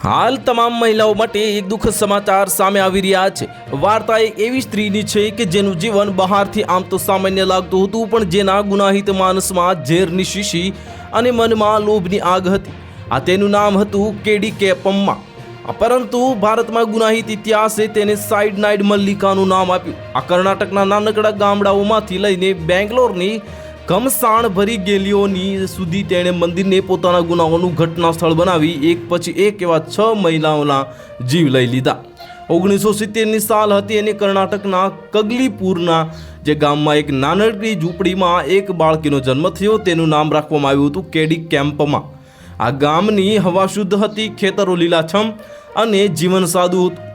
હાલ તમામ મહિલાઓ માટે એક દુઃખદ સમાચાર સામે આવી રહ્યા છે। વાર્તા એક એવી સ્ત્રીની છે કે જેનું જીવન બહારથી આમ તો સામાન્ય લાગતું હતું, પણ જેના ગુનાહિત માનસમાં ઝેરની શીશી અને મનમાં લોભની આગ હતી। આ તેનું નામ હતું કેડી કેપમ્મા। પરંતુ ભારતમાં ગુનાહિત ઇતિહાસે તેને સાઇડ નાઇટ મલ્લિકાનું નામ આપ્યું। આ કર્ણાટકના નાનકડા ગામડાઓમાંથી લઈને બેંગ્લોરની ઘમસાણ ભરી ગેલીઓની સુધી તેણે મંદિરને પોતાના ગુનાઓનું ઘટના સ્થળ બનાવી એક પછી એક એવા 6 મહિલાઓના જીવ લઈ લીધા। 1970ની સાલ હતી અને કર્ણાટકના કગલીપુરના જે ગામમાં એક નાનકડી ઝૂંપડીમાં એક બાળકીનો જન્મ થયો। તેનું નામ રાખવામાં આવ્યું હતું કેડી કેમ્પમાં। આ ગામની હવા શુદ્ધ હતી, ખેતરો લીલાછમ અને જીવન સાદું હતું।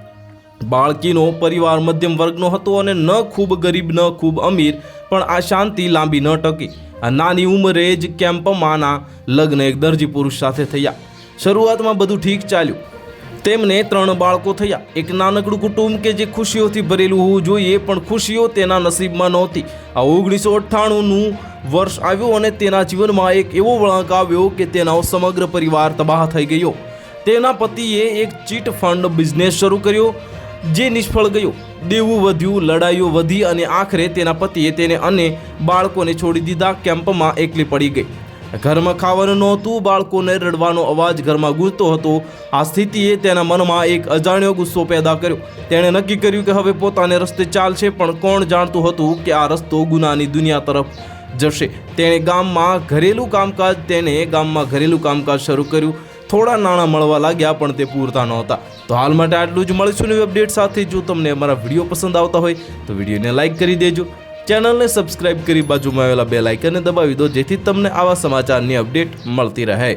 બાળકીનો પરિવાર મધ્યમ વર્ગનો હતો અને ન ખૂબ ગરીબ ન ખૂબ અમીર, પણ આ શાંતિ લાંબી ન ટકી। આ નાની ઉંમરે જ કેમ્પમાંના લગ્ન એક દરજી પુરુષ સાથે થયા। શરૂઆતમાં બધું ઠીક ચાલ્યું, તેમને 3 બાળકો થયા। એક નાનકડું કુટુંબ કે જે ખુશીઓથી ભરેલું હોવું જોઈએ, પણ ખુશીઓ તેના નસીબમાં નહોતી। આ 1998નું વર્ષ આવ્યું અને તેના જીવનમાં એક એવો વળાંક આવ્યો કે તેનો સમગ્ર પરિવાર તબાહ થઈ ગયો। તેના પતિએ એક ચીટ ફંડ બિઝનેસ શરૂ કર્યો જે નિષ્ફળ ગયો। દેવું વધ્યું, લડાઈઓ વધી અને આખરે તેના પતિએ તેને અને બાળકોને છોડી દીધા। કેમ્પમાં એકલી પડી ગઈ। ઘરમાં ખાવાનું નહોતું, બાળકોને રડવાનો અવાજ ઘરમાં ગૂંજતો હતો। આ સ્થિતિએ તેના મનમાં એક અજાણ્યો ગુસ્સો પેદા કર્યો। તેણે નક્કી કર્યું કે હવે પોતાને રસ્તે ચાલશે, પણ કોણ જાણતું હતું કે આ રસ્તો ગુનાની દુનિયા તરફ જશે। તેણે ગામમાં ઘરેલું કામકાજ શરૂ કર્યું। થોડા નાણાં મળવા લાગ્યા, પણ તે પૂરતા નહોતા। તો હાલ માટે આટલું જ। મળીશું નવી અપડેટ સાથે। જો તમને અમારા વિડીયો પસંદ આવતા હોય તો વિડીયોને લાઇક કરી દેજો, ચેનલને સબસ્ક્રાઇબ કરી બાજુમાં આવેલા બેલ આઇકનને દબાવી દો, જેથી તમને આવા સમાચારની અપડેટ મળતી રહે।